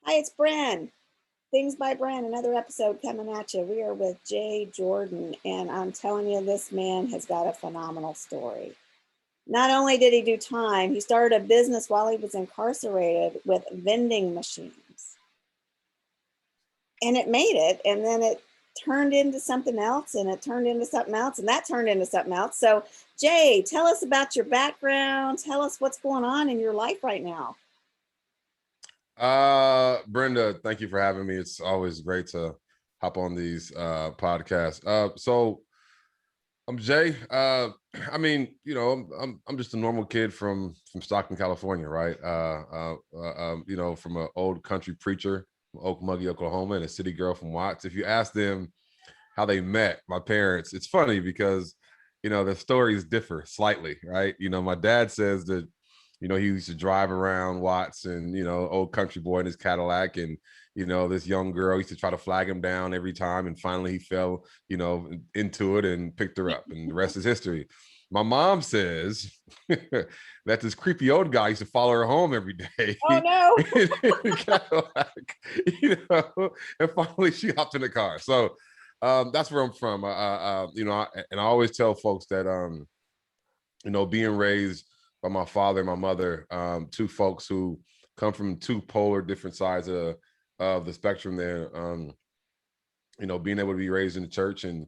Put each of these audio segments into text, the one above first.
Hi, it's Bren. Things by Bren, another episode coming at you. We are with Jay Jordan, and I'm telling you, this man has got a phenomenal story. Not only did he do time, he started a business while he was incarcerated with vending machines. And it made it, and then it turned into something else, and it turned into something else, and that turned into something else. So, Jay, tell us about your background. Tell us what's going on in your life right now. Brenda, thank you for having me. It's always great to hop on these podcasts. So I'm Jay. I'm just a normal kid from Stockton, California, right? From an old country preacher from Okmulgee, Oklahoma, and a city girl from Watts. If you ask them how they met, my parents, it's funny because the stories differ slightly, right? My dad says that he used to drive around Watts and, old country boy in his Cadillac. And, this young girl used to try to flag him down every time. And finally he fell, into it and picked her up. And the rest is history. My mom says that this creepy old guy used to follow her home every day. Oh, no. In Cadillac, and finally she hopped in the car. So that's where I'm from. And I always tell folks that, being raised by my father and my mother, two folks who come from two polar different sides of the spectrum there. Being able to be raised in the church and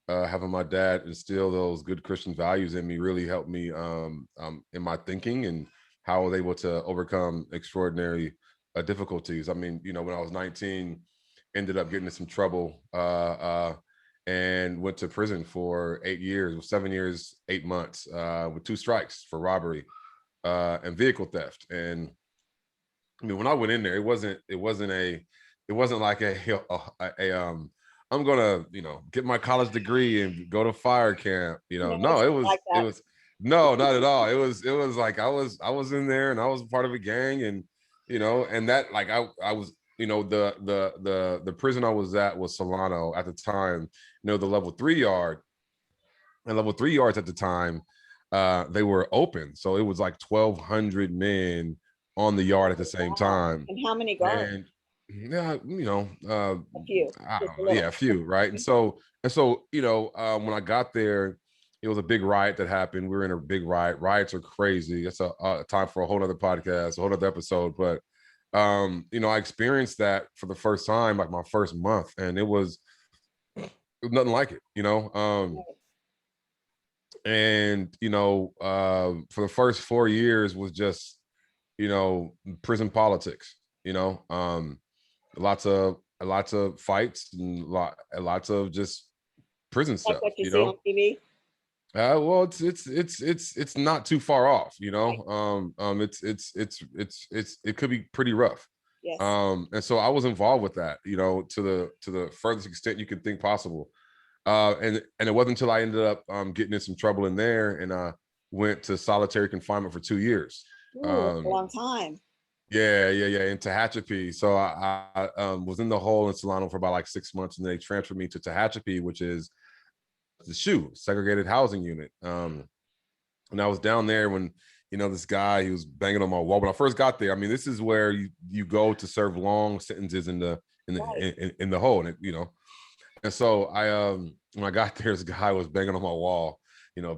having my dad instill those good Christian values in me really helped me in my thinking and how I was able to overcome extraordinary difficulties. I mean, when I was 19, ended up getting in some trouble and went to prison for 8 years, 7 years, 8 months, with 2 strikes for robbery and vehicle theft. And I mean, when I went in there, it wasn't like I'm gonna get my college degree and go to fire camp. No, it was no, not at all. It was like I was in there and I was part of a gang, and and that, like, I was, the prison I was at was Solano at the time. The level 3 yard, and level 3 yards at the time, they were open, so it was like 1,200 men on the yard at the same time. And how many guards? And yeah, A few. I don't know, yeah, a few, right? And so when I got there, it was a big riot that happened. We were in a big riot. Riots are crazy. It's a time for a whole other podcast, a whole other episode. But I experienced that for the first time, like my first month, and it was nothing like it. And for the first 4 years was just prison politics. Lots of fights and lots of just prison stuff. Like what you see on TV. Well, it's not too far off. It could be pretty rough. Yes. And so I was involved with that, to the furthest extent you can think possible. And it wasn't until I ended up getting in some trouble in there, and I went to solitary confinement for 2 years. Ooh, a long time. Yeah, in Tehachapi. So I was in the hole in Solano for about like 6 months, and they transferred me to Tehachapi, which is the SHU, segregated housing unit. And I was down there when this guy, he was banging on my wall. When I first got there, I mean, this is where you go to serve long sentences in the hole, and And so when I got there, this guy was banging on my wall,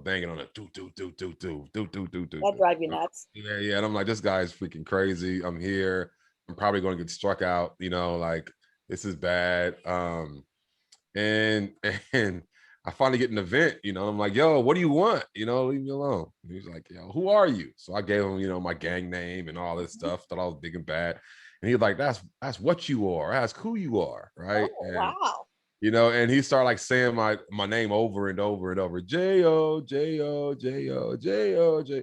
banging on it, do. That drive you nuts. Yeah. And I'm like, this guy's freaking crazy. I'm here. I'm probably going to get struck out. Like, this is bad. And I finally get an event. And I'm like, yo, what do you want? Leave me alone. And he's like, yo, who are you? So I gave him, my gang name and all this stuff. Thought I was big and bad. And he's like, that's what you are. Ask who you are, right? Oh, wow. And he started like saying my name over and over and over, J-O, J-O, J-O, J-O, J.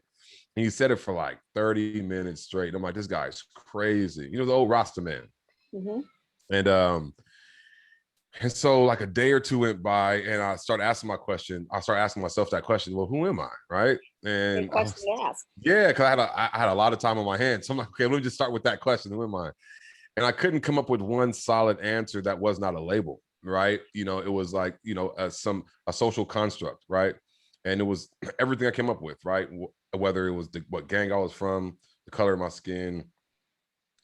And he said it for like 30 minutes straight. And I'm like, this guy's crazy. The old Rasta man. Mm-hmm. And so like a day or two went by, and I started asking myself that question. Well, who am I? Right. And good question to ask. Yeah, because I had a lot of time on my hands. So I'm like, okay, let me just start with that question. Who am I? And I couldn't come up with one solid answer that was not a label. Right. It was like, a social construct. Right. And it was everything I came up with. Right. Whether it was what gang I was from, the color of my skin,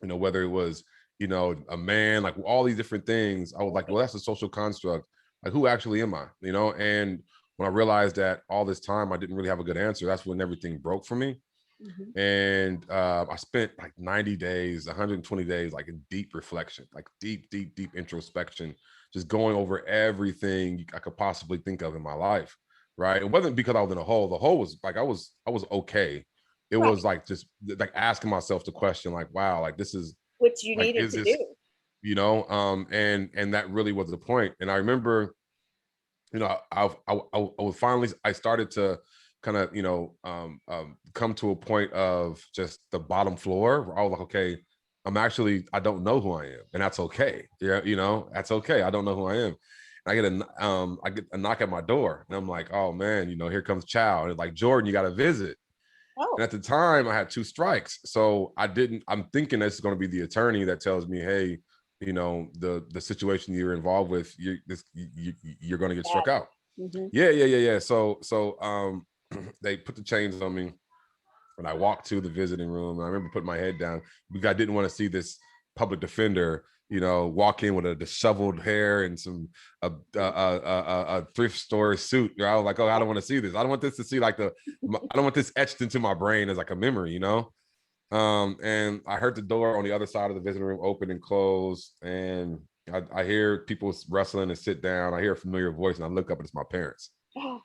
whether it was, you know, a man, like all these different things. I was like, well, that's a social construct. Like, who actually am I? You know, and when I realized that all this time I didn't really have a good answer, that's when everything broke for me. Mm-hmm. And I spent like 90 days, 120 days, like in deep reflection, like deep introspection, just going over everything I could possibly think of in my life. Right. It wasn't because I was in a hole. The hole was like I was okay. It Right. was like just like asking myself the question, like, wow, like this is Which you like, needed is to this, do. you know, and that really was the point. And I remember, you know, I was finally, I started to kind of, you know, come to a point of just the bottom floor where I was like, okay, I don't know who I am, and that's okay. Yeah, you know, that's okay. I don't know who I am. And I get a knock at my door, and I'm like, oh man, you know, here comes Chow. And it's like, Jordan, you got to visit. Oh, And at the time, I had 2 strikes, so I didn't. I'm thinking this is going to be the attorney that tells me, hey, you know, the situation you're involved with, you're going to get struck out. mm-hmm. Yeah. So they put the chains on me, and I walked to the visiting room. And I remember putting my head down because I didn't want to see this public defender, you know, walk in with a disheveled hair and some a thrift store suit. I was like, oh, I don't want to see this. I don't want this to see like I don't want this etched into my brain as like a memory, you know. And I heard the door on the other side of the visiting room open and close, and I hear people wrestling and sit down. I hear a familiar voice, and I look up, and it's my parents. Oh,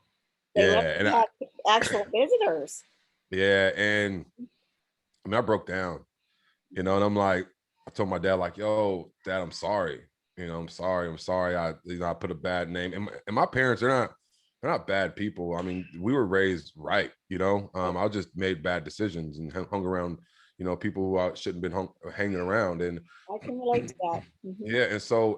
they let Yeah, you have actual visitors. and I mean, I broke down, you know, and I'm like, I told my dad, like, yo, Dad, I'm sorry. You know, I'm sorry. I put a bad name. And my parents, they're not bad people. I mean, we were raised right, you know. I just made bad decisions and hung around, you know, people who I shouldn't have been hanging around. And I can relate to that. Mm-hmm. yeah, and so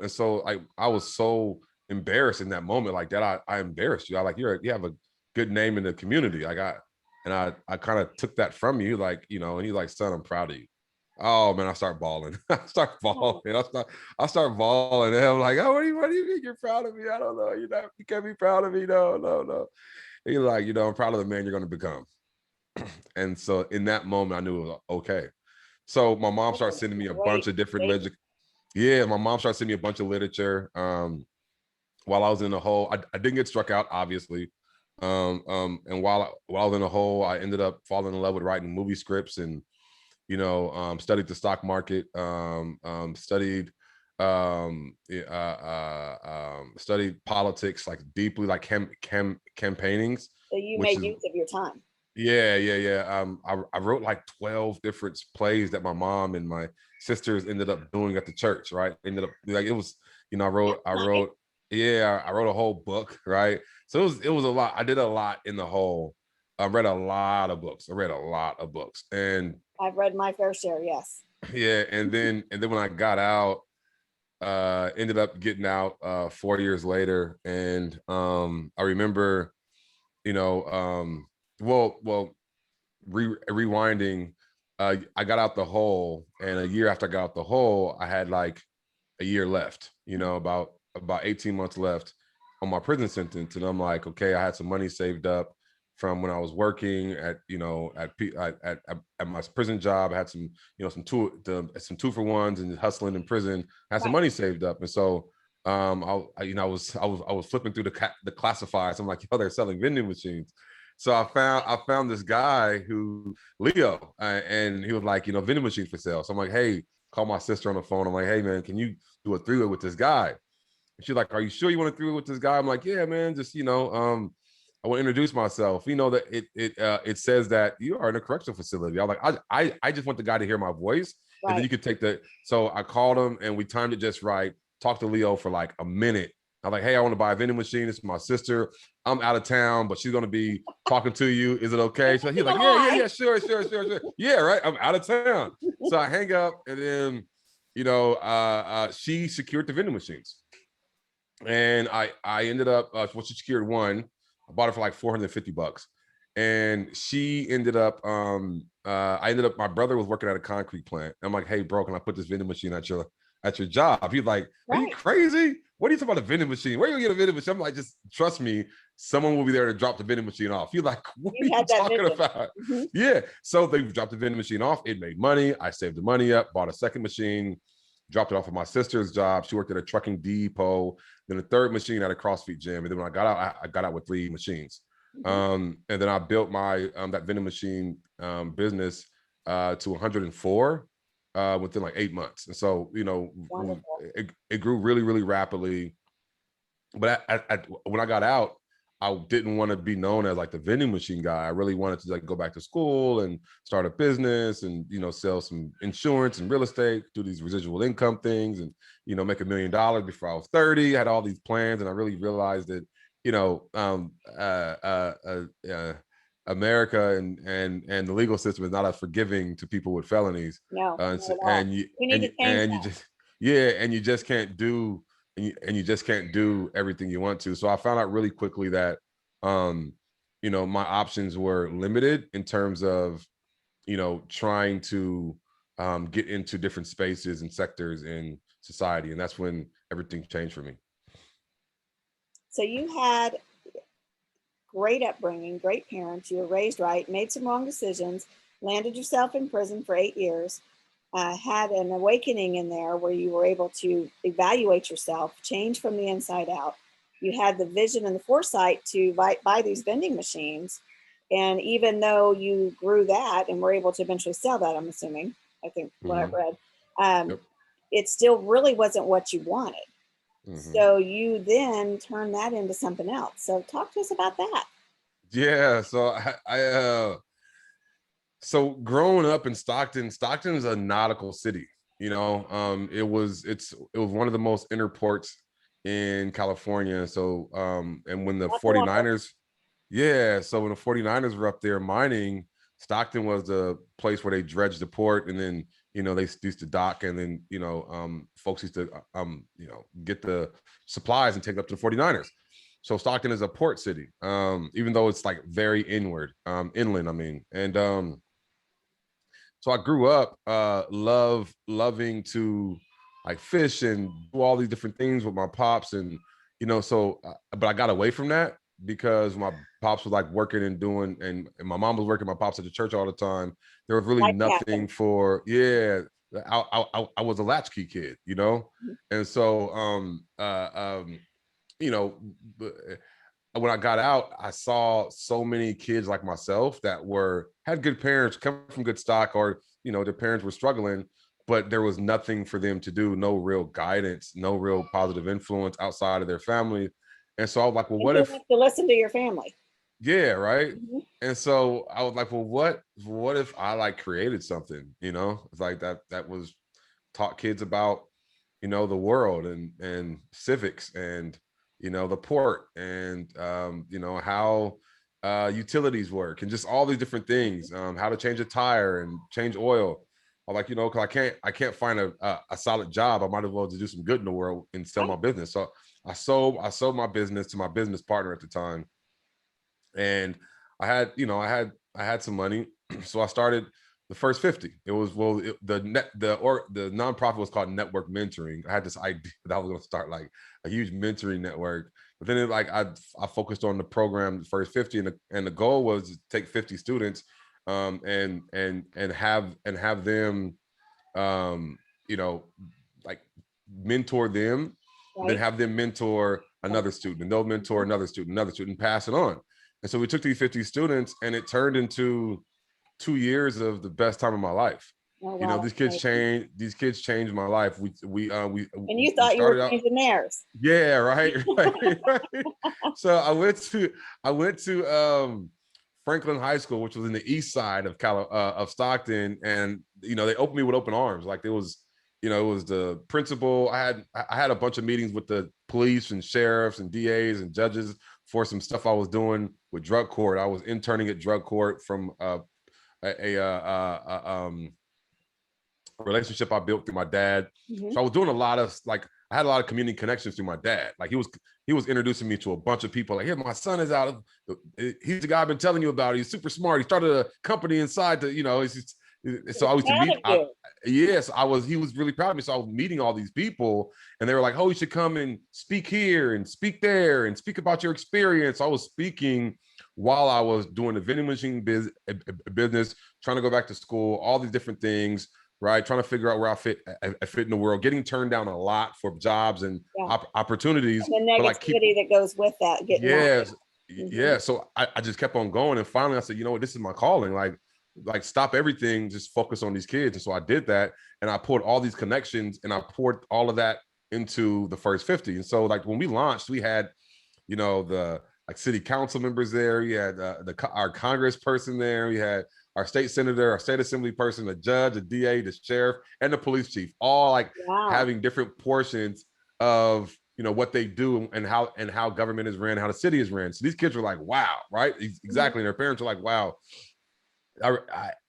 I was so embarrassed in that moment, like that. I embarrassed you. I like you have a good name in the community. I kind of took that from you, like, you know. And he's like, son, I'm proud of you. Oh man, I start bawling. I start bawling. I start bawling. And I'm like, oh, what do you think you're proud of me? I don't know. You can't be proud of me. No. And he's like, you know, I'm proud of the man you're going to become. And so in that moment, I knew it was okay. So my mom started sending me a bunch of different yeah, my mom started sending me a bunch of literature. While I was in the hole, I didn't get struck out, obviously. And while I was in the hole, I ended up falling in love with writing movie scripts, and you know, studied the stock market, studied studied politics like deeply, like campaignings, So you which made is use of your time. yeah. I wrote like 12 different plays that my mom and my sisters ended up doing at the church, right? Ended up like it was, you know, I wrote a whole book, right? So it was a lot. I did a lot in the whole. I read a lot of books. And I've read my fair share, yes. yeah, and then when I got out, ended up getting out 4 years later, and I remember, you know, well, rewinding, I got out the hole, and a year after I got out the hole, I had like a year left, you know, about 18 months left on my prison sentence. And I'm like, okay, I had some money saved up from when I was working at, you know, at my prison job. I had some, you know, some 2-for-1s and hustling in prison. I had some money saved up. And so I was flipping through the classifieds. I'm like, yo, they're selling vending machines. So I found this guy who Leo, and he was like, you know, vending machine for sale. So I'm like, hey, call my sister on the phone. I'm like, hey man, can you do a 3-way with this guy? And she's like, are you sure you want to 3-way with this guy? I'm like, yeah, man, just, you know, I want to introduce myself. You know that it says that you are in a correctional facility. I'm like, I just want the guy to hear my voice, and then you could take the. So I called him, and we timed it just right. Talked to Leo for like a minute. I'm like, hey, I want to buy a vending machine. It's my sister. I'm out of town, but she's gonna be talking to you. Is it okay? So he's like, yeah, sure. Yeah, right. I'm out of town. So I hang up, and then, you know, she secured the vending machines, and I ended up she secured one. I bought it for like $450, and she ended up my brother was working at a concrete plant. I'm like, hey bro, can I put this vending machine at your job? He's like, are you crazy? What are you talking about, a vending machine? Where are you gonna get a vending machine? I'm like, just trust me, someone will be there to drop the vending machine off. He's like, what are you talking about? Mm-hmm. Yeah. So they dropped the vending machine off. It made money. I saved the money up, bought a second machine. dropped it off at my sister's job. She worked at a trucking depot, then a third machine at a CrossFit gym. And then when I got out, I got out with 3 machines. And then I built my that vending machine business to 104 within like 8 months. And so, you know, it grew really, really rapidly. But when I got out, I didn't want to be known as like the vending machine guy. I really wanted to like go back to school and start a business and, you know, sell some insurance and real estate, do these residual income things and, you know, make $1 million before I was 30. I had all these plans, and I really realized that, you know, America and the legal system is not as forgiving to people with felonies. No, And you just and you just can't do and you just can't do everything you want to. So I found out really quickly that, you know, my options were limited in terms of, you know, trying to get into different spaces and sectors in society. And that's when everything changed for me. So you had great upbringing, great parents. You were raised right, made some wrong decisions, landed yourself in prison for 8 years. Had an awakening in there where you were able to evaluate yourself, change from the inside out. You had the vision and the foresight to buy these vending machines. And even though you grew that and were able to eventually sell that, I'm assuming, I think what I've read, it still really wasn't what you wanted. So you then turned that into something else. So talk to us about that. Yeah. So so growing up in Stockton is a nautical city. You know, it was one of the most inner ports in California. So and when the 49ers, so when the 49ers were up there mining, Stockton was the place where they dredged the port, and then, you know, they used to dock, and then, you know, folks used to you know, get the supplies and take it up to the 49ers. So Stockton is a port city, even though it's like very inland, I mean. And so I grew up loving to like fish and do all these different things with my pops, and, you know, so but I got away from that because my pops was like working and doing, and my mom was working, my pops at the church all the time. There was really nothing for I was a latchkey kid, you know. And so you know, when I got out, I saw so many kids like myself that had good parents, come from good stock, or, you know, their parents were struggling, but there was nothing for them to do, no real guidance, no real positive influence outside of their family. And so I was like, well, what if to listen to your family? Yeah, right. And so I was like, well, what if I like created something, you know? It's like that was taught kids about, you know, the world and civics and, you know, the port and you know, how utilities work and just all these different things, how to change a tire and change oil. I'm like, you know, because I can't find a solid job. I might as well just do some good in the world and sell my business. So I sold my business to my business partner at the time, and I had, you know, I had some money, so I started the first 50. It was the nonprofit was called Network Mentoring. I had this idea that I was going to start like a huge mentoring network, but then I focused on the program, the first 50, and the goal was to take 50 students, and have them, you know, like mentor them, then have them mentor another student, and they'll mentor another student, pass it on. And so we took these 50 students, and it turned into 2 years of the best time of my life. You know, these kids changed my life. And you thought you were changing theirs. Yeah, right. So I went to Franklin High School, which was in the east side of Stockton, and, you know, they opened me with open arms. Like, it was, you know, it was the principal. I had a bunch of meetings with the police and sheriffs and DAs and judges for some stuff I was doing with drug court. I was interning at drug court from a relationship I built through my dad. So I was doing a lot of, like, I had a lot of community connections through my dad. Like, he was introducing me to a bunch of people. Like, here, my son is out. He's the guy I've been telling you about. He's super smart. He started a company inside the, you know, so I used to meet. He was really proud of me. So I was meeting all these people, and they were like, oh, you should come and speak here and speak there and speak about your experience. I was speaking while I was doing the vending machine business, trying to go back to school, all these different things. right? Trying to figure out where I fit in the world, getting turned down a lot for jobs and opportunities. And the but like negativity that goes with that, getting yes, Mm-hmm. yeah. So I just kept on going, and finally I said, you know what, this is my calling. Like stop everything, just focus on these kids. And so I did that, and I poured all these connections, and I poured all of that into the First 50. And so like when we launched, we had, you know, the like city council members there. We had our Congress person there. We had our state senator, our state assembly person, the judge, the DA, the sheriff, and the police chief, all like having different portions of, you know, what they do and how government is ran, how the city is ran. So these kids were like, wow, right? Exactly. And their parents were like, wow.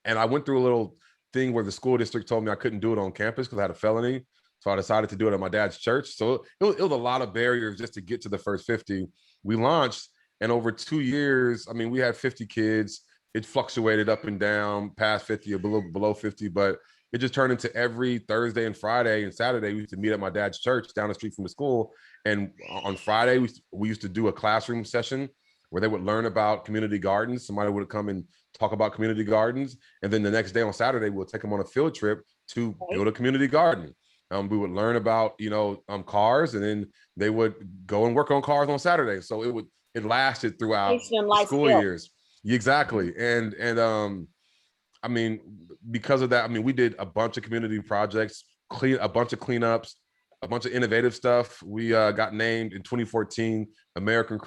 And I went through a little thing where the school district told me I couldn't do it on campus because I had a felony. So I decided to do it at my dad's church. So it was a lot of barriers just to get to the First 50. We launched, and over 2 years, I mean, we had 50 kids. It fluctuated up and down, past 50 or below 50, but it just turned into every Thursday and Friday and Saturday, we used to meet at my dad's church down the street from the school. And on Friday, we used to do a classroom session where they would learn about community gardens. Somebody would come and talk about community gardens. And then the next day on Saturday, we'll take them on a field trip to build a community garden. We would learn about, you know, cars, and then they would go and work on cars on Saturday. So it lasted throughout the school years. Exactly. And I mean, because of that, I mean, we did a bunch of community projects, a bunch of cleanups, a bunch of innovative stuff. We got named in 2014 American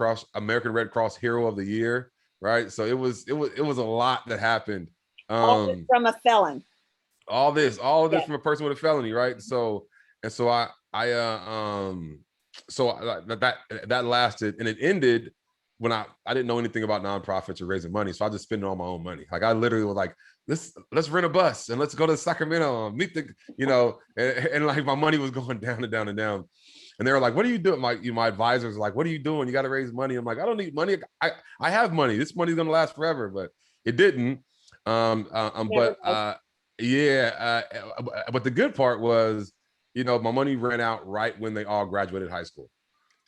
Red Cross Hero of the Year, right? So it was a lot that happened. All this from a felon. All this from a person with a felony, right? So that lasted, and it ended when I didn't know anything about nonprofits or raising money, so I just spent all my own money. Like I literally was like, let's rent a bus and let's go to Sacramento and meet the, you know, and like my money was going down and down and down. And they were like, what are you doing? My advisors were like, what are you doing? You got to raise money. I'm like, I don't need money. I have money. This money's gonna last forever, but it didn't. But the good part was, you know, my money ran out right when they all graduated high school.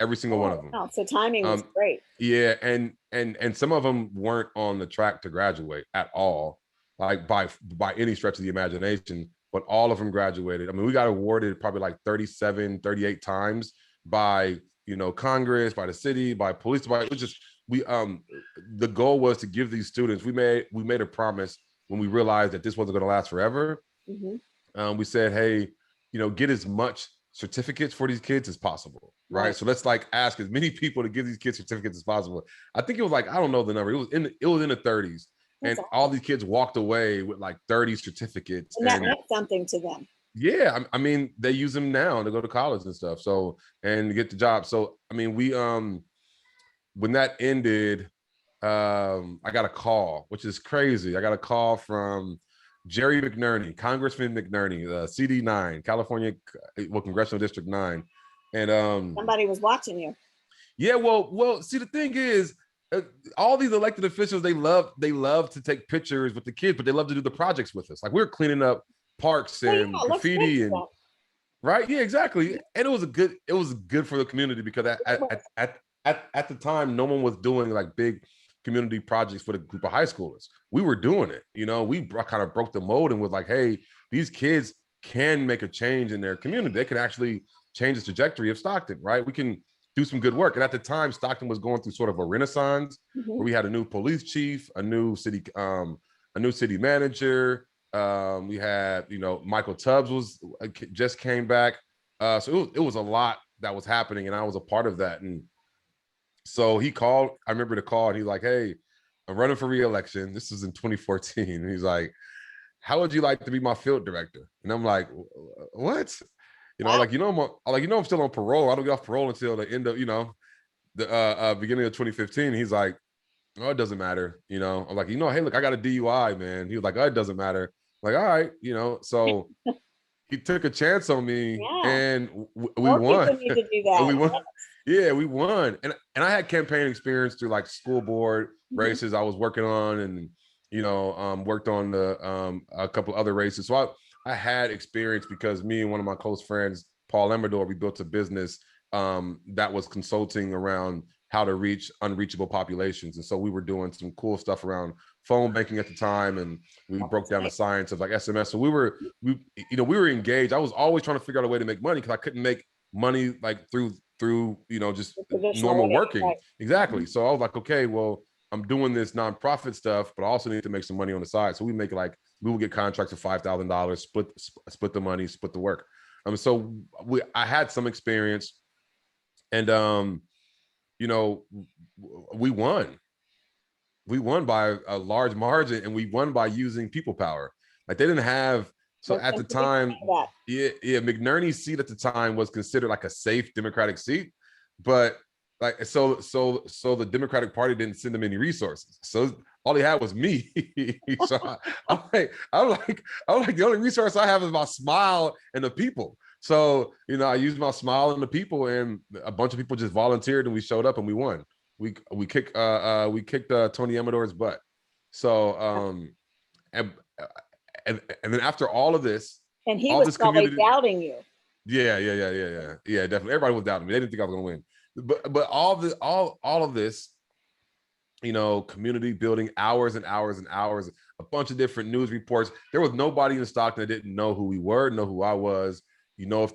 Every single one of them. Wow. So timing was great. Yeah, and some of them weren't on the track to graduate at all, like by any stretch of the imagination, but all of them graduated. I mean, we got awarded probably like 37, 38 times by, you know, Congress, by the city, by police, by it was just the goal was to give these students, we made a promise when we realized that this wasn't going to last forever. We said, hey, you know, get as much certificates for these kids as possible, right? So let's like ask as many people to give these kids certificates as possible. I think it was like, I don't know the number. It was in the 30s. And all these kids walked away with like 30 certificates. And that meant something to them. Yeah, I mean, they use them now to go to college and stuff. So, and get the job. So, I mean, we when that ended, I got a call, which is crazy. I got a call from Jerry McNerney, Congressman McNerney, CD9, California, Congressional District 9. And somebody was watching you. Yeah, well, see, the thing is, all these elected officials, they love to take pictures with the kids, but they love to do the projects with us. Like we're cleaning up parks and graffiti and right. Yeah, exactly. And it was good for the community because at the time, no one was doing like big community projects for the group of high schoolers. We were doing it. You know, we kind of broke the mold and was like, hey, these kids can make a change in their community. They can actually change the trajectory of Stockton, right? We can do some good work. And at the time, Stockton was going through sort of a renaissance where we had a new police chief, a new city manager. We had, you know, Michael Tubbs just came back. So it was a lot that was happening, and I was a part of that. And so he called, I remember the call, and he's like, hey, I'm running for re-election. This was in 2014. And he's like, how would you like to be my field director? And I'm like, what? You know, I'm still on parole. I don't get off parole until the end of, you know, the beginning of 2015. He's like, oh, it doesn't matter. You know, I'm like, you know, hey, look, I got a DUI, man. He was like, oh, it doesn't matter. I'm like, all right, you know, so he took a chance on me, and we won. Need to do that. We won. Yeah, we won. And I had campaign experience through like school board races I was working on, and, you know, worked on a couple other races. So I had experience because me and one of my close friends, Paul Amador, we built a business that was consulting around how to reach unreachable populations. And so we were doing some cool stuff around phone banking at the time, and we broke down the science of like SMS. So we were engaged. I was always trying to figure out a way to make money because I couldn't make money like through just normal working. Right. Exactly. So I was like, okay, well, I'm doing this nonprofit stuff, but I also need to make some money on the side. So we would get contracts for $5,000, split the money, split the work. So I had some experience, and we won. We won by a large margin, and we won by using people power. Like they didn't have. So at the time, McNerney's seat at the time was considered like a safe Democratic seat, but like so the Democratic Party didn't send them any resources. So all he had was me. So I'm like the only resource I have is my smile and the people. So I used my smile and the people, and a bunch of people just volunteered, and we showed up and we won. We kicked Tony Amador's butt. So and then after all of this, and he was probably doubting you. Yeah, definitely. Everybody was doubting me. They didn't think I was going to win. But all of this, community building, hours and hours and hours, a bunch of different news reports. There was nobody in Stockton that didn't know who we were, know who I was. If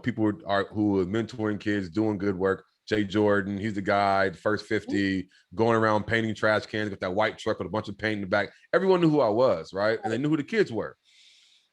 people who were mentoring kids, doing good work. Jay Jordan, he's the guy, the first 50, going around painting trash cans with that white truck with a bunch of paint in the back. Everyone knew who I was, right? And they knew who the kids were.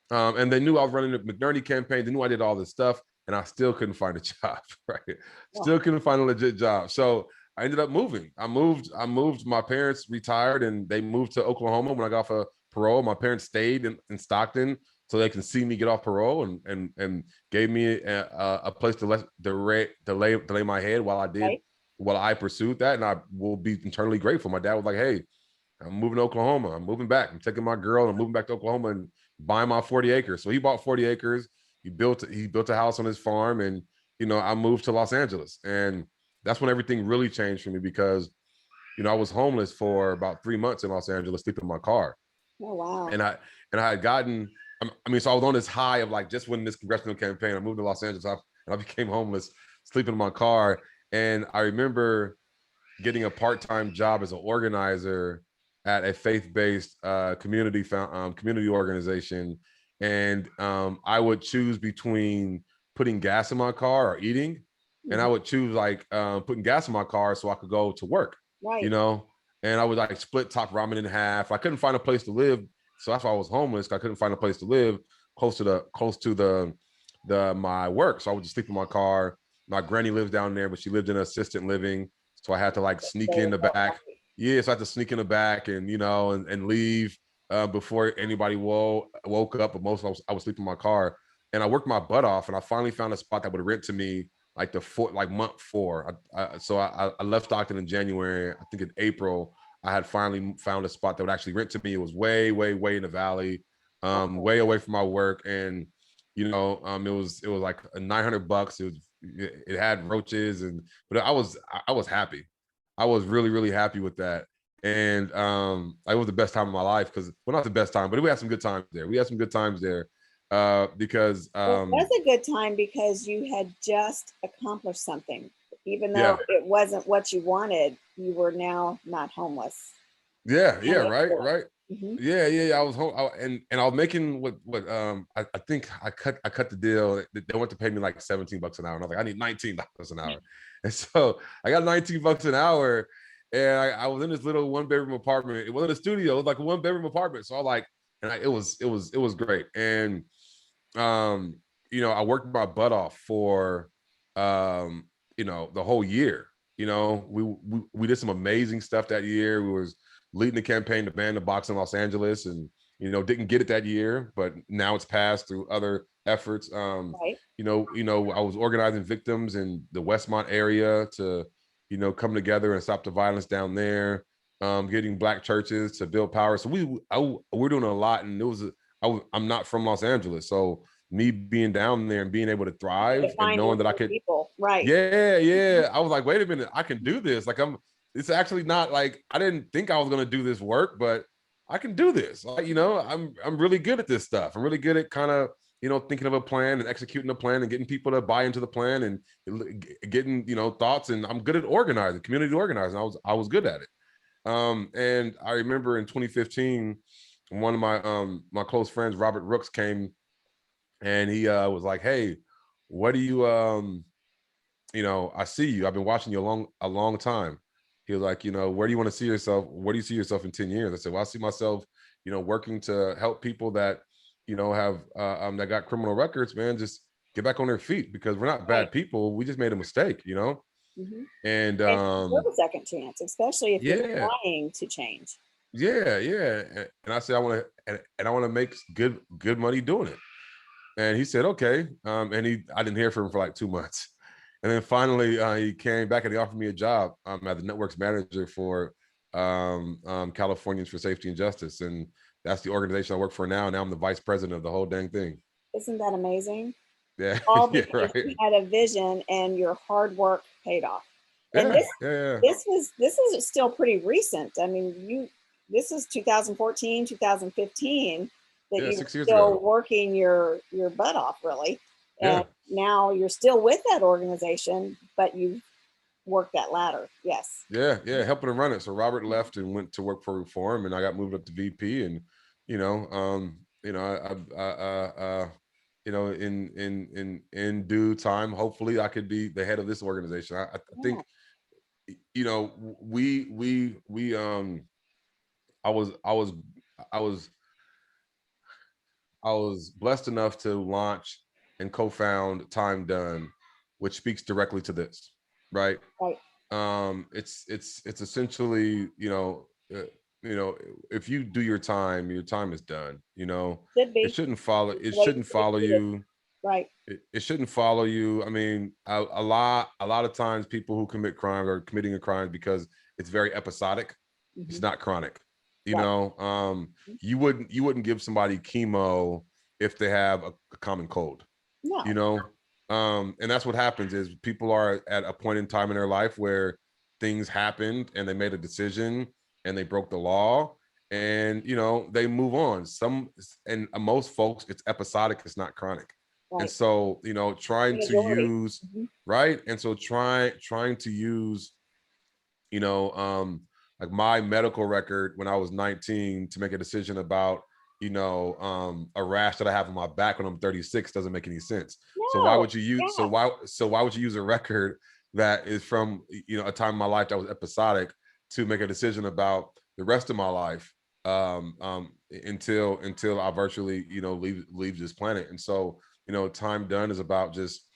And they knew I was running the McNerney campaign. They knew I did all this stuff, and I still couldn't find a job, right? Still couldn't find a legit job. So I ended up moving. I moved. My parents retired, and they moved to Oklahoma when I got off of parole. My parents stayed in Stockton so they can see me get off parole, and gave me a place to lay my head while I pursued that, and I will be eternally grateful. My dad was like, "Hey, I'm moving to Oklahoma. I'm moving back. I'm taking my girl and I'm moving back to Oklahoma and buying my 40 acres." So he bought 40 acres. He built a house on his farm, and I moved to Los Angeles, and that's when everything really changed for me because I was homeless for about 3 months in Los Angeles, sleeping in my car. Oh wow! And I had gotten. So I was on this high of like just winning this congressional campaign. I moved to Los Angeles and I became homeless, sleeping in my car. And I remember getting a part-time job as an organizer at a faith-based community organization, and I would choose between putting gas in my car or eating, and I would choose like putting gas in my car so I could go to work. Right. And I would like split top ramen in half. I couldn't find a place to live, so that's why I was homeless. I couldn't find a place to live close to my work, so I would just sleep in my car. My granny lives down there, but she lived in assisted living, so I had to like sneak in the back. Yeah, so I had to sneak in the back and and leave before anybody woke up. But most I was sleeping in my car, and I worked my butt off, and I finally found a spot that would rent to me like month 4. So I left Stockton in January. I think in April I had finally found a spot that would actually rent to me. It was way in the valley, way away from my work, and it was like $900. It had roaches, but I was happy. I was really happy with that. And it was the best time of my life not the best time, but we had some good times there. Because it was a good time because you had just accomplished something. Even though it wasn't what you wanted, you were now not homeless. Right. Mm-hmm. Yeah. I was home, and I was making what I think I cut the deal. They wanted to pay me like $17 an hour, and I was like, I need $19 an hour, and so I got $19 an hour, and I was in this little 1-bedroom apartment. It wasn't a studio; it was like a 1-bedroom apartment. So I like, it was great, and I worked my butt off for the whole year. We did some amazing stuff that year. We was leading the campaign to ban the box in Los Angeles, and didn't get it that year, but now it's passed through other efforts. Right. I was organizing victims in the Westmont area to come together and stop the violence down there, getting Black churches to build power. So we're doing a lot, and I'm not from Los Angeles, so me being down there and being able to thrive and knowing that I could people. Right. Yeah. I was like, wait a minute, I can do this. Like it's actually not like I didn't think I was going to do this work, but I can do this. Like, I'm really good at this stuff. I'm really good at kind of, thinking of a plan and executing a plan and getting people to buy into the plan and getting, thoughts. And I'm good at organizing, community organizing. I was good at it. And I remember in 2015, one of my close friends, Robert Rooks, came and he was like, "Hey, what do you I see you. I've been watching you a long time." He was like, "Where do you want to see yourself? Where do you see yourself in 10 years?" I said, "Well, I see myself, working to help people that, have that got criminal records, man, just get back on their feet because we're not Right. bad people. We just made a mistake, Mhm. And And deserve a second chance, especially if you're yeah, trying to change. yeah. And I said, I want to, and I want to make good money doing it. And he said, okay. And I didn't hear from him for like 2 months. And then finally he came back and he offered me a job as the network's manager for Californians for Safety and Justice. And that's the organization I work for now. Now I'm the vice president of the whole dang thing. Isn't that amazing? Yeah, All yeah, because you right. had a vision and your hard work paid off. And Yeah, yeah, this is still pretty recent. I mean, this is 2014, 2015 that yeah. you were 6 years still ago. working your butt off, really. Yeah, And now you're still with that organization, but you've worked that ladder. Yes. yeah. Helping to run it. So Robert left and went to work for Reform, and I got moved up to VP. And in due time, hopefully, I could be the head of this organization. I Yeah. think, we I was I was I was I was blessed enough to launch and co-found Time Done, which speaks directly to this, right? Right. It's essentially, uh, you know if you do your time is done. Should It be. shouldn't follow It's it the way it shouldn't should be follow treated. you. Right. It shouldn't follow you. I mean, a lot of times people who commit crimes are committing a crime because it's very episodic. It's Hmm. not chronic. you Right. know you wouldn't give somebody chemo if they have a common cold. you No. know and that's what happens is people are at a point in time in their life where things happened and they made a decision and they broke the law, and they move on. Most folks, it's episodic, it's not chronic. And Right. so trying to Majority. use, Hmm. right, and so trying to use, you know, um, like my medical record when I was 19 to make a decision about, a rash that I have on my back when I'm 36 doesn't make any sense. So why No. would you use Yeah. so why would you use a record that is from a time in my life that was episodic to make a decision about the rest of my life, until I virtually leave this planet. And so Time Done is about just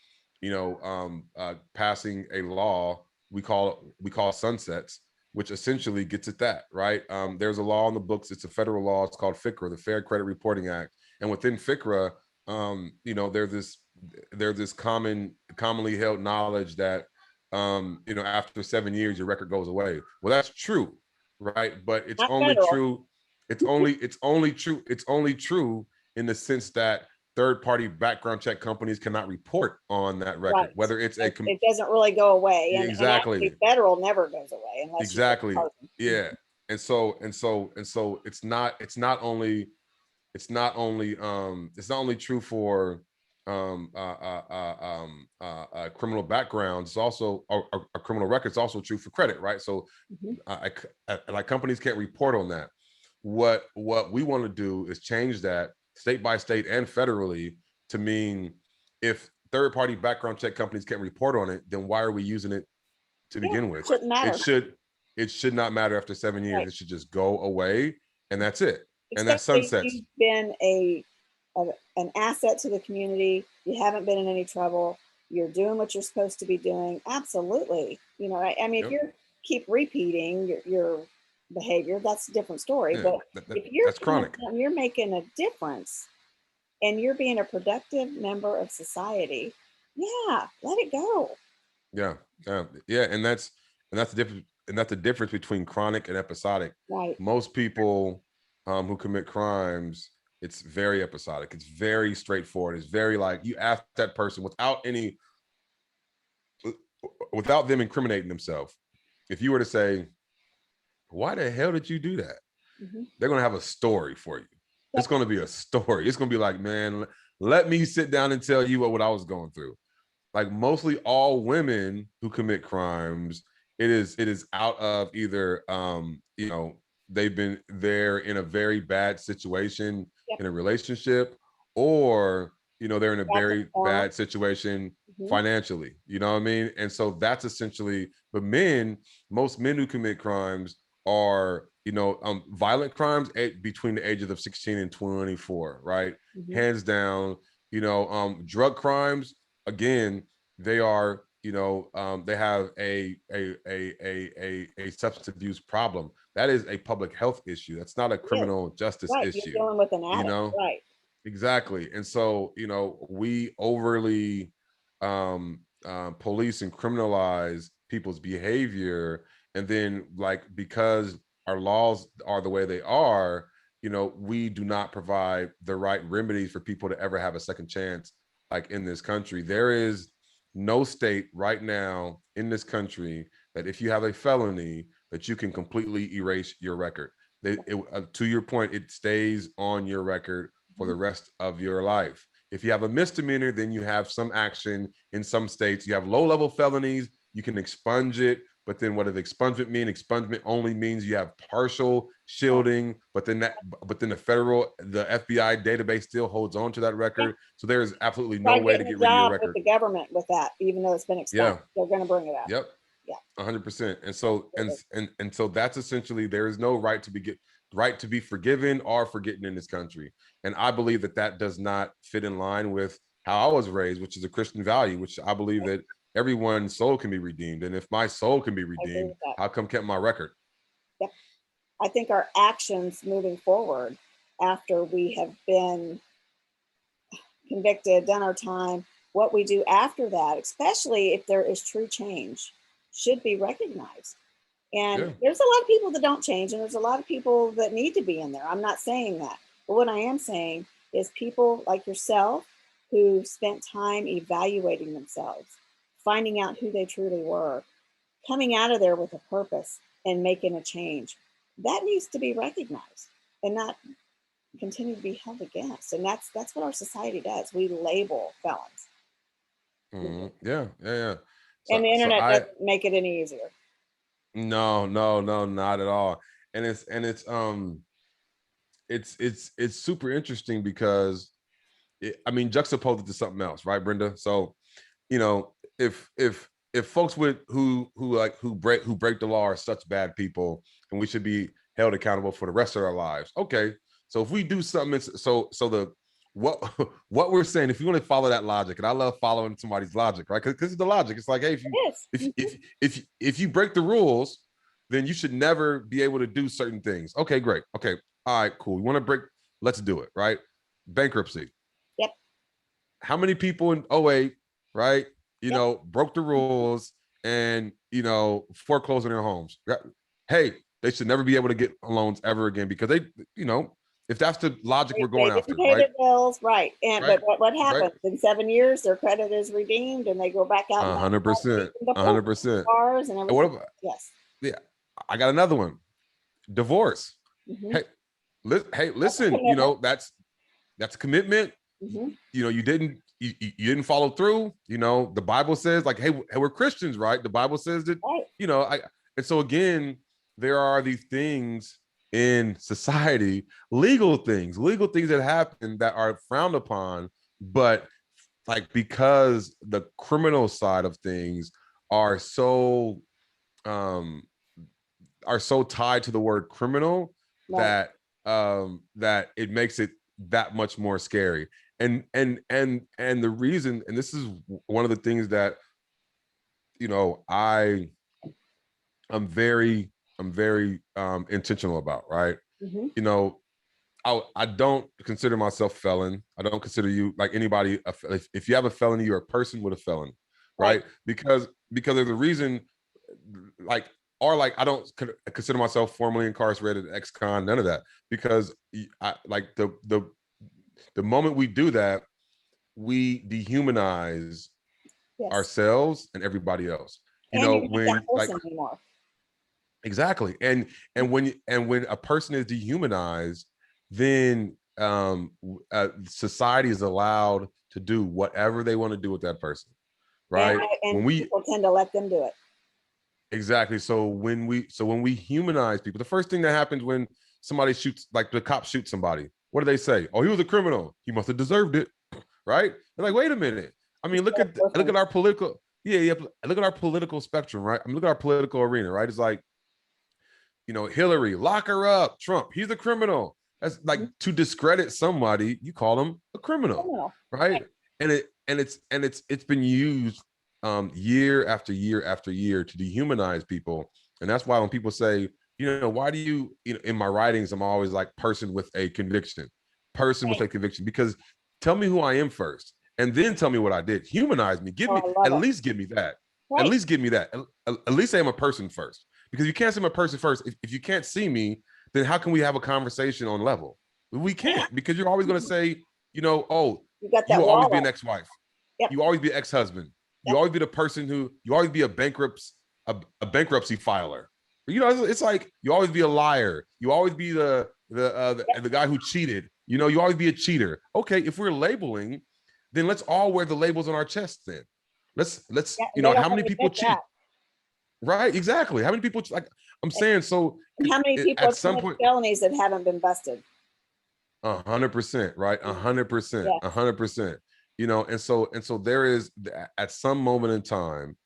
passing a law we call sunsets, which essentially gets at that, right? There's a law in the books. It's a federal law. It's called FCRA, the Fair Credit Reporting Act. And within FCRA, there's this commonly held knowledge that after 7 years your record goes away. Well, that's true, right? But it's Not only federal. true. It's only true in the sense that third-party background check companies cannot report on that record, Right. whether it's It doesn't really go away. And exactly. actually federal never goes away unless you get Exactly. pardoned. Yeah. And so it's not only true for criminal backgrounds. It's also a criminal record. It's also true for credit, right? So Mhm. like companies can't report on that. What we want to do is change that state by state and federally to mean if third party background check companies can't report on it, then why are we using it to Yeah, begin with? shouldn't It matter. should it should not matter after 7 years. Right. It should just go away, and that's it. And that Especially if sunsets. you've been an asset to the community. You haven't been in any trouble. You're doing what you're supposed to be doing. Absolutely. I mean, if Yep. you keep repeating your behavior, that's a different story. Yeah. But if you're That's coming chronic. out and you're making a difference and you're being a productive member of society, yeah, let it go. Yeah. Yeah. And that's the difference. And that's the difference between chronic and episodic. Right. Most people who commit crimes, it's very episodic. It's very straightforward. It's very like you ask that person without them incriminating themselves. If you were to say, "Why the hell did you do that?" Hmm. They're gonna have a story for you. It's Yep. gonna be a story. It's gonna be like, man, let me sit down and tell you what I was going through. Like mostly all women who commit crimes, it is out of either you know, they're in a very bad situation Yep. in a relationship, or you know, they're in a Back and very forth. bad situation Mhm. financially, you know what I mean? And so that's essentially, but most men who commit crimes are, you know, violent crimes between the ages of 16 and 24, right? Mhm. Hands down. You know, drug crimes, again, they are, you know, they have a substance abuse problem. That is a public health issue. That's not a It is. criminal justice Right. You're issue, dealing with an you addict. know? Right. Exactly. And so, you know, we overly police and criminalize people's behavior. And then, like, because our laws are the way they are, you know, we do not provide the right remedies for people to ever have a second chance. Like in this country, there is no state right now in this country that if you have a felony, that you can completely erase your record. To your point, it stays on your record for the Mhm. rest of your life. If you have a misdemeanor, then you have some action in some states. You have low-level felonies, you can expunge it. But then what does expungement mean? Expungement only means you have partial Right. shielding, but then the FBI database still holds on to that Yeah. record. So there is absolutely no Try way to getting a get rid of your job with record. the government with that, even though it's been expunged. Yeah. They're going to bring it up. Yep. Yeah. 100%. And so Absolutely. and so that's essentially, there is no right to be forgiven or forgotten in this country. And I believe that that does not fit in line with how I was raised, which is a Christian value, which I believe Right. that everyone's soul can be redeemed. And if my soul can be I agree redeemed, with that. how come kept my record? Yep. I think our actions moving forward after we have been convicted, done our time, what we do after that, especially if there is true change, should be recognized. And Yeah. there's a lot of people that don't change, and there's a lot of people that need to be in there. I'm not saying that. But what I am saying is people like yourself who spent time evaluating themselves, finding out who they truly were, coming out of there with a purpose and making a change. That needs to be recognized and not continue to be held against. And that's what our society does. We label felons. Yeah. Yeah. Yeah. And the So internet I doesn't make it any easier. no, no, no, not at all. And it's super interesting because I mean, juxtaposed it to something else, right, Brenda? So, you know, if folks who break the law are such bad people, and we should be held accountable for the rest of our lives. Okay, so if we do something, the what what we're saying, if you want to follow that logic, and I love following somebody's logic, right? Because it's the logic. It's like, hey, It is. if you break the rules, then you should never be able to do certain things. Okay, great. Okay, all right, cool. You want to break? Let's do it, right? Bankruptcy. Yep. How many people in '08, right, you Yep. know, broke the rules and, you know, foreclosed on their homes? Hey, they should never be able to get loans ever again, because they, you know, if that's the logic we're They going didn't after, pay right? their bills, right? And Right. but what Right. happens in 7 years? Their credit is redeemed, and they go back out and A buy hundred houses percent. and the A boat, hundred percent. cars, and And what everything. about, Yes. yeah, I got another one. Divorce. Hmm. Hey, hey, That's a listen, you commitment. know, that's a commitment. Hmm. You know, you didn't follow through. You know, the Bible says, like, hey, we're Christians, right? The Bible says that, Right. you know, I and so again, there are these things in society, legal things that happen that are frowned upon, but like, because the criminal side of things are so um tied to the word criminal, Right. that it makes it that much more scary. And the reason, and this is one of the things that, you know, I'm very intentional about, right? Hmm. You know, I don't consider myself felon. I don't consider you, like, anybody. If you have a felony, you're a person with a felony, Right. right? Because there's a reason, like, or like, I don't consider myself formally incarcerated, ex-con, none of that, because like, the moment we do that, we dehumanize Yes. ourselves and everybody else. You And know, you're not that when, like, person anymore. exactly. And when a person is dehumanized, then society is allowed to do whatever they want to do with that person, And right? When and we people tend to let them do it. Exactly. So when we humanize people, the first thing that happens when somebody shoots, like the cop shoots somebody, what do they say? Oh, he was a criminal. He must have deserved it, right? They're like, wait a minute. I mean, look at our political, yeah. Look at our political spectrum, right? I mean, look at our political arena, right? It's like, Hillary, lock her up. Trump, he's a criminal. That's like to discredit somebody, you call them a criminal, right? And it's been used year after year after year to dehumanize people. And that's why when people say, why do in my writings, I'm always like person with a conviction, because tell me who I am first, and then tell me what I did. Humanize me. At least give me that. At least give me that. At least say I'm a person first. Because you can't see my person first. If you can't see me, then how can we have a conversation on level? We can't, because you're always going to say, oh, you will always be an ex-wife. Yep. You always be an ex-husband. Yep. You always be the person you always be a bankruptcy filer. It's like you always be a liar. You always be the guy who cheated. You always be a cheater. Okay, if we're labeling, then let's all wear the labels on our chest. Then let's how many people cheat? That. Right, exactly. How many people, like I'm saying, so how many people at some point felonies that haven't been busted? 100%, right? 100%, 100%. And so there is, at some moment in time,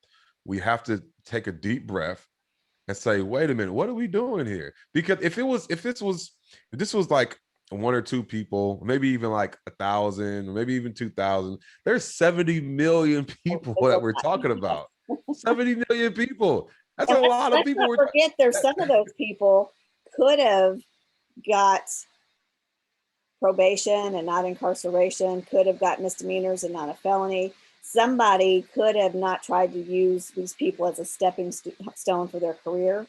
we have to take a deep breath and say, wait a minute, what are we doing here? Because if this was like one or two people, maybe even like 1,000, maybe even 2,000, there's 70 million people that we're talking about. 70 million people. That's a lot of people. Let's not forget, there's some of those people could have got probation and not incarceration, could have got misdemeanors and not a felony. Somebody could have not tried to use these people as a stepping stone for their career.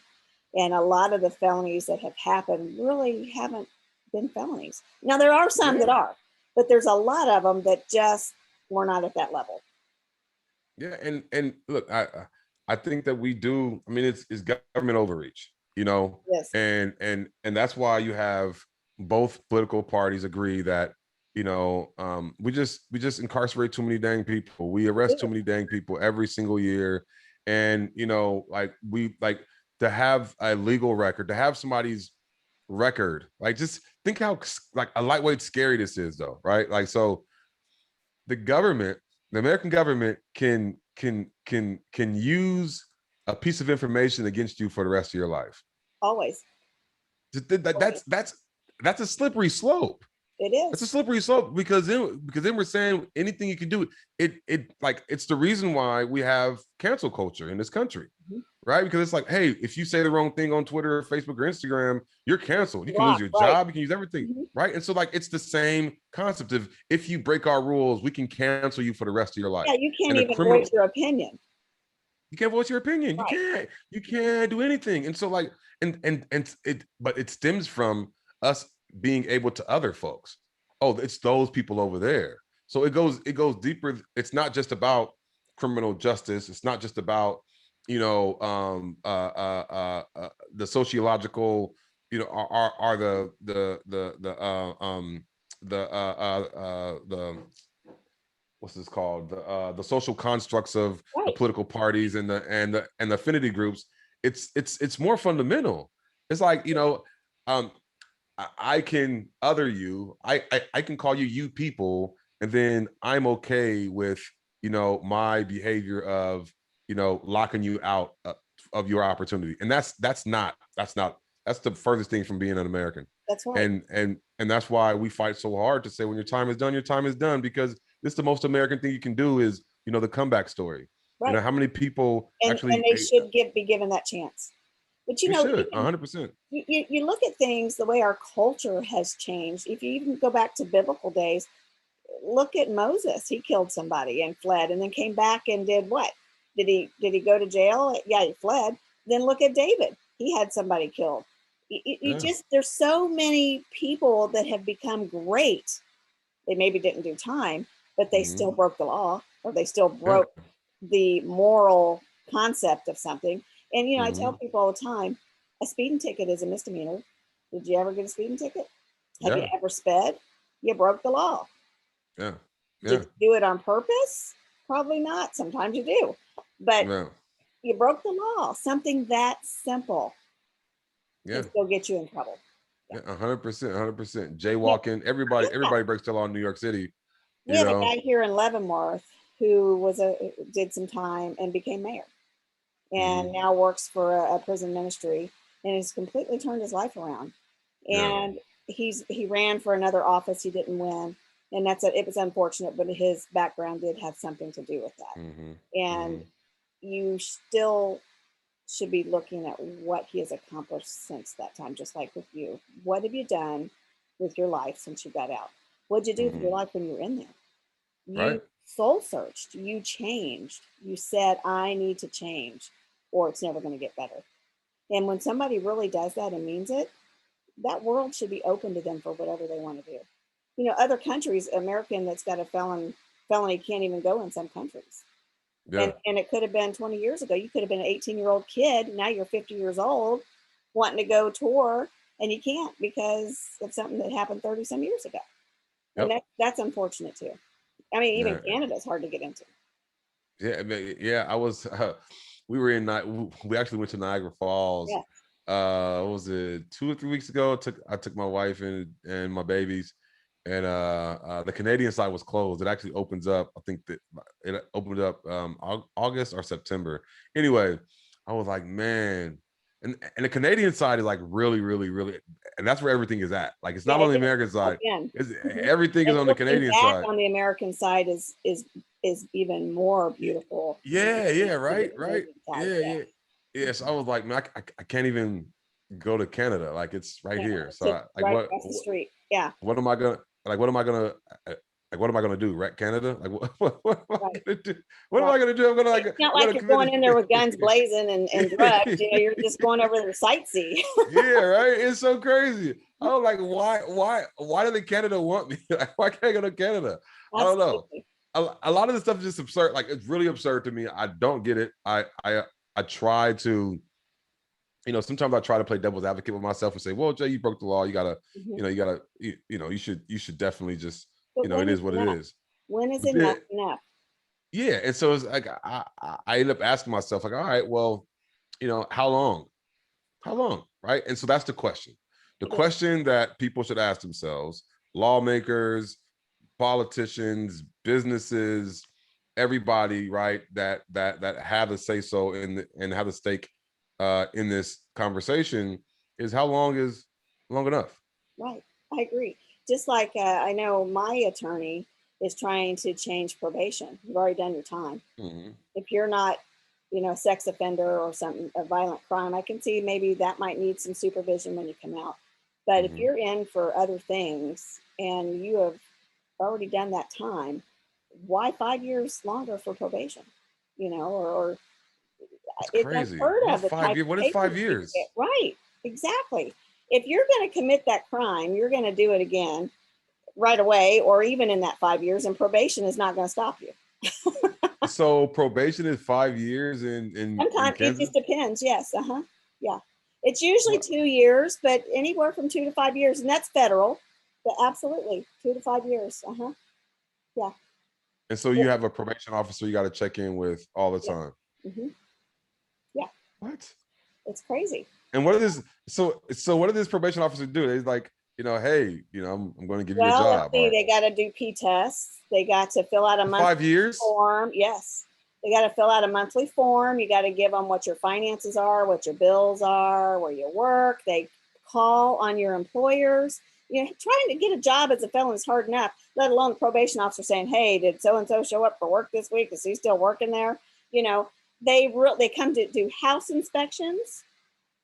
And a lot of the felonies that have happened really haven't been felonies. Now, there are some that are, but there's a lot of them that just were not at that level. Yeah, and look, I think that we do. I mean, it's government overreach, Yes. And that's why you have both political parties agree that we just incarcerate too many dang people. We arrest too many dang people every single year, and like we like to have a legal record, to have somebody's record. Like, just think how like a lightweight scary this is, though, right? Like, so the American government can use a piece of information against you for the rest of your life. Always. That's a slippery slope. It is. It's a slippery slope, because then we're saying anything you can do. It's the reason why we have cancel culture in this country, right? Because it's like, hey, if you say the wrong thing on Twitter or Facebook or Instagram, you're canceled. You can lose your job. You can use everything, right? And so, like, it's the same concept of, if you break our rules, we can cancel you for the rest of your life. Yeah, you can't even voice your opinion. You can't voice your opinion. Right. You can't do anything. And so, like, but it stems from us being able to other folks. Oh, it's those people over there. So it goes deeper. It's not just about criminal justice. It's not just about the sociological, are the what's this called, the social constructs of the political parties and the affinity groups. It's more fundamental. It's like, I can other you. I can call you people, and then I'm okay with my behavior of locking you out of your opportunity. And that's the furthest thing from being an American. That's right. And that's why we fight so hard to say, when your time is done, your time is done, because it's the most American thing you can do is the comeback story. Right. How many people actually, and they should be given that chance. But you should 100%. You look at things, the way our culture has changed. If you even go back to biblical days, look at Moses. He killed somebody and fled, and then came back and did what? Did he go to jail? Yeah, he fled. Then look at David. He had somebody killed. There's so many people that have become great. They maybe didn't do time, but they still broke the law, or they still broke the moral concept of something. And I tell people all the time, a speeding ticket is a misdemeanor. Did you ever get a speeding ticket? Have you ever sped? You broke the law. Did you do it on purpose? Probably not. Sometimes you do. But You broke the law. Something that simple Yeah. can still get you in trouble. Yeah, 100%, 100%. Jaywalking, everybody breaks the law in New York City, We you had a know. guy here in Leavenworth who did some time and became mayor, and now works for a prison ministry, and has completely turned his life around. Yeah. And he ran for another office. He didn't win, and it was unfortunate, but his background did have something to do with that. And you still should be looking at what he has accomplished since that time, just like with you. What have you done with your life since you got out? What did you do with your life when you were in there? Right. You soul searched, you changed, you said, I need to change, or it's never going to get better. And when somebody really does that and means it, that world should be open to them for whatever they want to do. You know, other countries, American that's got a felony can't even go in some countries. Yeah. And it could have been 20 years ago. You could have been an 18-year-old kid. Now you're 50 years old wanting to go tour, and you can't because of something that happened 30 some years ago. And Yep. that's unfortunate too. I mean, even Yeah. Canada's hard to get into. Yeah. I mean, yeah. I was. We were we actually went to Niagara Falls. Yeah. What was it, 2 or 3 weeks ago? I took my wife and my babies, and the Canadian side was closed. It actually opens up. I think that it opened up August or September. Anyway, I was like, man. And the Canadian side is like really, really, really, and that's where everything is at. Like, it's not Yeah, on the American side. again. It's, everything is And on the looking Canadian back side. on the American side is even more beautiful. Yeah, yeah, right, The right. Canadian side, Yeah, yeah. Yeah, so I was like, man, I can't even go to Canada. Like, it's right yeah. here. So It's like, right across the street. Yeah, what am I gonna like? What am I gonna like? What am I gonna do? Wreck Canada? Like, what am I right. gonna do? What am Right. I gonna do? It's not I'm like gonna you're going in there with guns blazing and drugs. You know, you're just going over there to sightsee. Yeah, right. It's so crazy. I was like, why do the Canada want me? Like, why can't I go to Canada? I don't know. Absolutely. A lot of the stuff is just absurd. Like, it's really absurd to me. I don't get it. I try to, sometimes I try to play devil's advocate with myself and say, well, Jay, you broke the law. You gotta, Mhm. you should definitely just, But it when is is what it enough? is. When is But enough then, enough? yeah. And so it's like, I end up asking myself, like, all right, well, how long? How long? Right. And so that's the question. The It is. question that people should ask themselves, lawmakers, politicians, businesses, everybody, right, that have a say so and have a stake in this conversation, is how long is long enough? Right. I agree. Just like I know my attorney is trying to change probation. You've already done your time. Mhm. If you're not, a sex offender or something, a violent crime, I can see maybe that might need some supervision when you come out. But if Mhm. you're in for other things and you have already done that time, why 5 years longer for probation? Or It's it's crazy. unheard of What's the 5 type years? What of is papers 5 people get. years? Right, exactly. If you're going to commit that crime, you're going to do it again right away, or even in that 5 years, and probation is not going to stop you. So probation is 5 years in Sometimes it Kansas? just depends. Yes. Uh-huh. Yeah. It's usually What? 2 years, but anywhere from 2 to 5 years, and that's federal. But absolutely, 2 to 5 years. Uh-huh. Yeah. And so you have a probation officer you got to check in with all the Yeah. time. Hmm. Yeah. What? It's crazy. And what is so what did this probation officer do? They're like, hey, I'm going to give you a Well, let's job. see. Or They got to do P tests. They got to fill out a for monthly 5 years? form. Yes. They got to fill out a monthly form. You got to give them what your finances are, what your bills are, where you work. They call on your employers. Trying to get a job as a felon is hard enough, let alone the probation officer saying, hey, did so and so show up for work this week? Is he still working there? They come to do house inspections.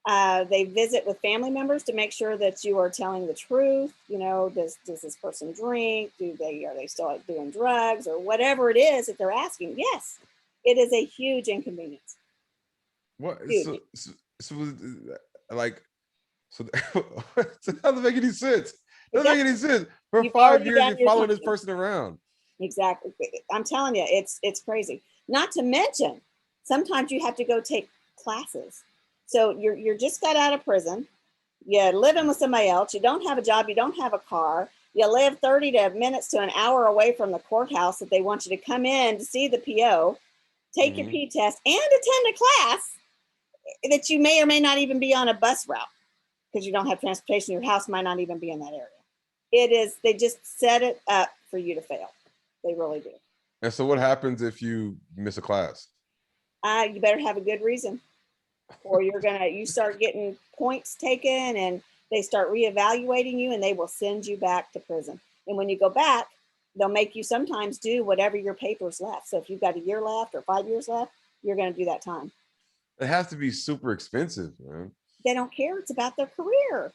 They visit with family members to make sure that you are telling the truth. Does this person drink? Are they still doing drugs or whatever it is that they're asking? Yes, it is a huge inconvenience. What? Huge. Like, so that doesn't make any sense. It Doesn't make any doesn't. sense. For You've five already years, done you're your following this time. person around. Exactly. I'm telling you, it's crazy. Not to mention, sometimes you have to go take classes. So you're just got out of prison. You're living with somebody else. You don't have a job. You don't have a car. You live 30 minutes to an hour away from the courthouse that they want you to come in to see the PO. take your P test, and attend a class that you may or may not even be on a bus route because you don't have transportation. Your house might not even be in that area. They just set it up for you to fail. They really do. And so what happens if you miss a class? You better have a good reason, or you start getting points taken, and they start reevaluating you, and they will send you back to prison. And when you go back, they'll make you sometimes do whatever your papers left. So if you've got a year left or 5 years left, you're going to do that time. It has to be super expensive, man. They don't care. It's about their career.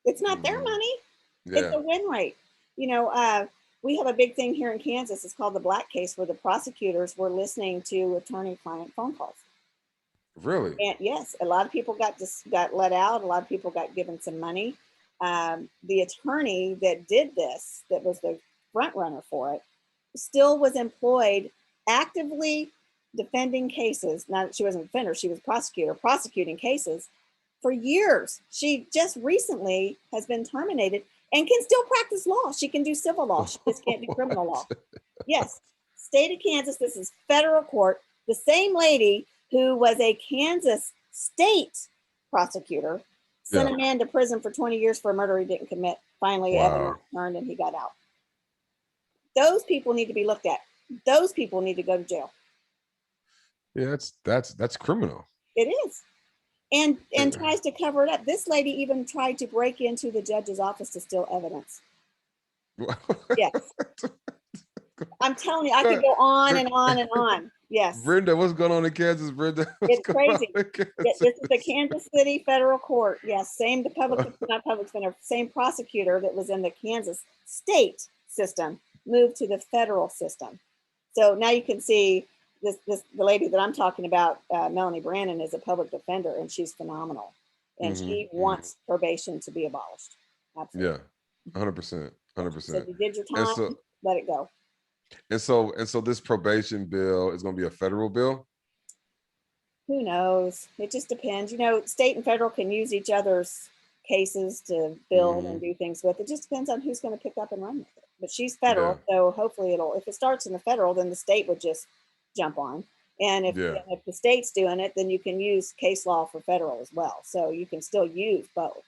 It's not their money. Yeah. It's a win rate. We have a big thing here in Kansas. It's called the Black case, where the prosecutors were listening to attorney-client phone calls. Really? And yes, a lot of people got let out. A lot of people got given some money. The attorney that did this, that was the front runner for it, still was employed actively defending cases. Not that she wasn't a defender, she was a prosecutor, prosecuting cases for years. She just recently has been terminated and can still practice law. She can do civil law. She just can't do criminal law. Yes, state of Kansas, this is federal court. The same lady who was a Kansas state prosecutor sent a man to prison for 20 years for a murder he didn't commit. Finally, evidence turned and he got out. Those people need to be looked at. Those people need to go to jail. Yeah, that's criminal. It is. And tries to cover it up. This lady even tried to break into the judge's office to steal evidence. Yes. I'm telling you, I could go on and on and on. Yes. Brenda, what's going on in Kansas, Brenda? It's crazy. This is the Kansas City federal court. Yes, same same prosecutor that was in the Kansas state system moved to the federal system. So now you can see the lady that I'm talking about, Melanie Brannon, is a public defender, and she's phenomenal. And she wants probation to be abolished. Absolutely. Yeah, 100%. 100%. So you did your time, let it go. And so this probation bill is going to be a federal bill? Who knows? It just depends. State and federal can use each other's cases to build and do things with. It just depends on who's going to pick up and run with it. But she's federal, so hopefully if it starts in the federal, then the state would just jump on. And if the state's doing it, then you can use case law for federal as well. So you can still use both.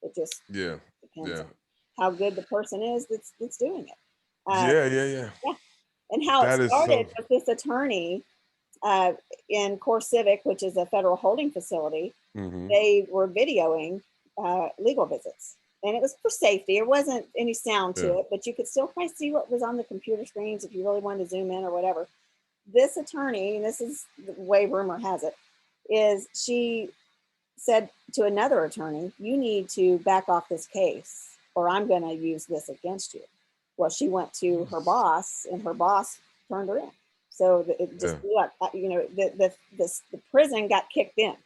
It just depends on how good the person is that's doing it. Yeah. And how it started with this attorney in Core Civic, which is a federal holding facility. They were videoing legal visits. And it was for safety. There wasn't any sound to it, but you could still probably see what was on the computer screens if you really wanted to zoom in or whatever. This attorney, and this is the way rumor has it, is she said to another attorney, you need to back off this case or I'm going to use this against you. Well, she went to her boss and her boss turned her in. So it just blew up. The prison got kicked in.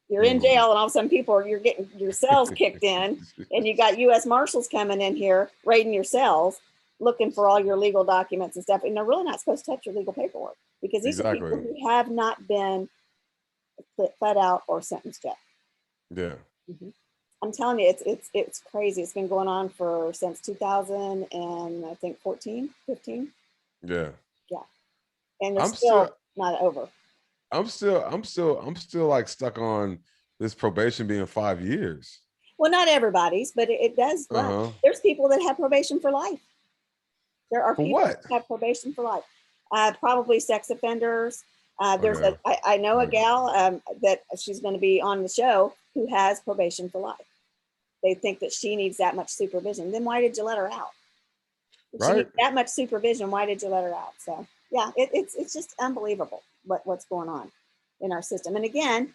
You're in jail and all of a sudden you're getting your cells kicked in and you got U.S. Marshals coming in here, raiding your cells, looking for all your legal documents and stuff. And they're really not supposed to touch your legal paperwork because these are people who have not been let out or sentenced yet. Yeah. I'm telling you, it's crazy. It's been going on since 2000 and I think 15. Yeah. And they're still not over. I'm still like stuck on this probation being 5 years. Well, not everybody's, but it does. There's people that have probation for life. There are people that have probation for life. Probably sex offenders. I know a gal that she's going to be on the show who has probation for life. They think that she needs that much supervision. Then why did you let her out? If she needs that much supervision, why did you let her out? So yeah, it's just unbelievable what's going on in our system. And again,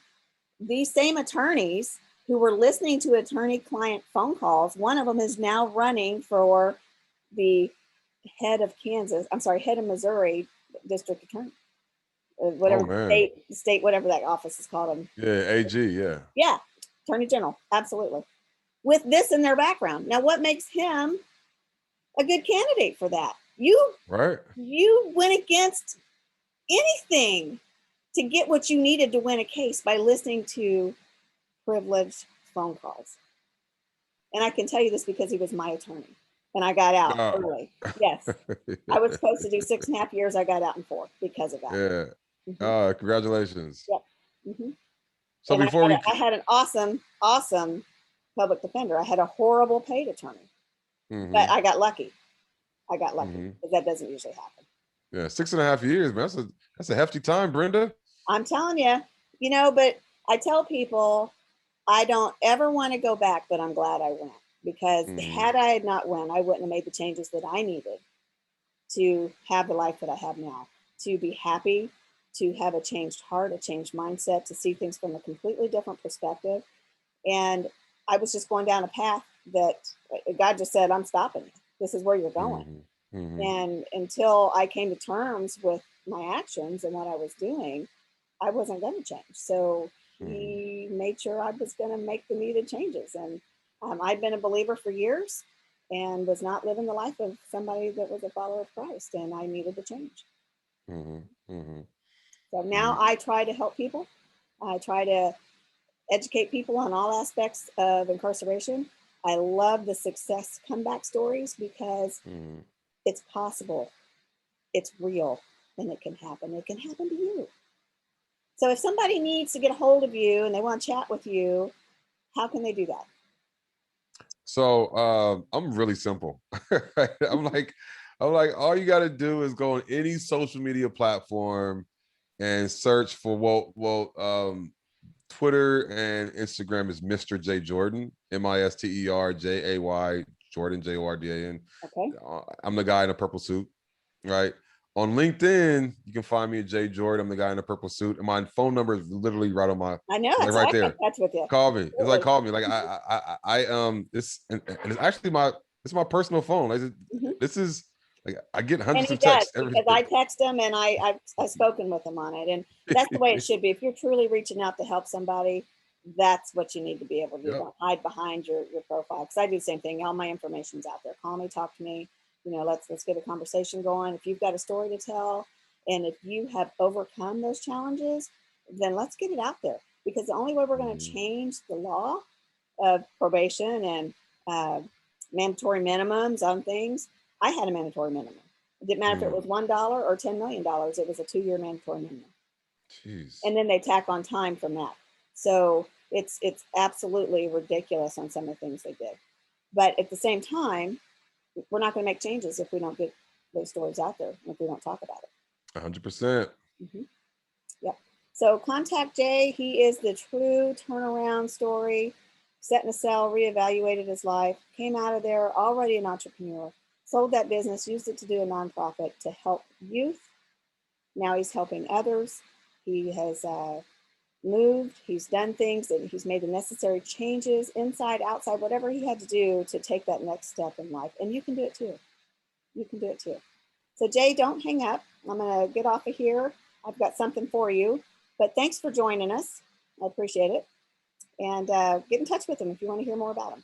these same attorneys who were listening to attorney-client phone calls, one of them is now running for the head of Missouri district attorney. Whatever state, whatever that office is called. Yeah, AG, yeah. Yeah, attorney general, absolutely. With this in their background. Now, what makes him a good candidate for that? You went against anything to get what you needed to win a case by listening to privileged phone calls. And I can tell you this because he was my attorney. And I got out early. Yes. I was supposed to do 6.5 years. I got out in 4 because of that. Congratulations. Yep. Mm-hmm. So And before we, I had an awesome public defender. I had a horrible paid attorney, but I got lucky. Because that doesn't usually happen. Yeah, 6.5 years, man. That's a hefty time, Brenda. I'm telling you, but I tell people I don't ever want to go back, but I'm glad I went, because had I not went, I wouldn't have made the changes that I needed to have the life that I have now, to be happy, to have a changed heart, a changed mindset, to see things from a completely different perspective. And I was just going down a path that God just said, I'm stopping you. This is where you're going. And until I came to terms with my actions and what I was doing, I wasn't going to change. So he made sure I was going to make the needed changes. And I'd been a believer for years and was not living the life of somebody that was a follower of Christ. And I needed the change. So now I try to help people. I try to educate people on all aspects of incarceration. I love the success comeback stories because it's possible, it's real, and it can happen. It can happen to you. So if somebody needs to get a hold of you and they want to chat with you, how can they do that? So I'm really simple. I'm like, all you got to do is go on any social media platform and search for Twitter and Instagram is Mr. J Jordan, MisterJay Jordan, Jordan. Okay. I'm the guy in a purple suit, right? On LinkedIn, you can find me at J Jordan. I'm the guy in a purple suit, and my phone number is literally right on my. I know, like right there. That's with you. Call me. Absolutely. It's like call me. Like it's actually my personal phone. This is like I get hundreds of texts every day. Because I text them and I've spoken with them on it, and that's the way it should be. If you're truly reaching out to help somebody, that's what you need to be able to do. Don't hide behind your profile. Because I do the same thing. All my information's out there. Call me, talk to me. Let's get a conversation going. If you've got a story to tell, and if you have overcome those challenges, then let's get it out there. Because the only way we're going to change the law of probation and mandatory minimums on things. I had a mandatory minimum. It didn't matter if it was $1 or $10 million. It was a 2-year mandatory minimum. Jeez. And then they tack on time from that. So it's absolutely ridiculous on some of the things they did. But at the same time, we're not going to make changes if we don't get those stories out there, if we don't talk about it. 100%. Yep. So contact Jay. He is the true turnaround story. Sat in a cell, reevaluated his life, came out of there already an entrepreneur, sold that business, used it to do a nonprofit to help youth. Now he's helping others. He has moved. He's done things, that he's made the necessary changes inside, outside, whatever he had to do to take that next step in life. And you can do it too. You can do it too. So Jay, don't hang up. I'm going to get off of here. I've got something for you. But thanks for joining us. I appreciate it. And get in touch with him if you want to hear more about him.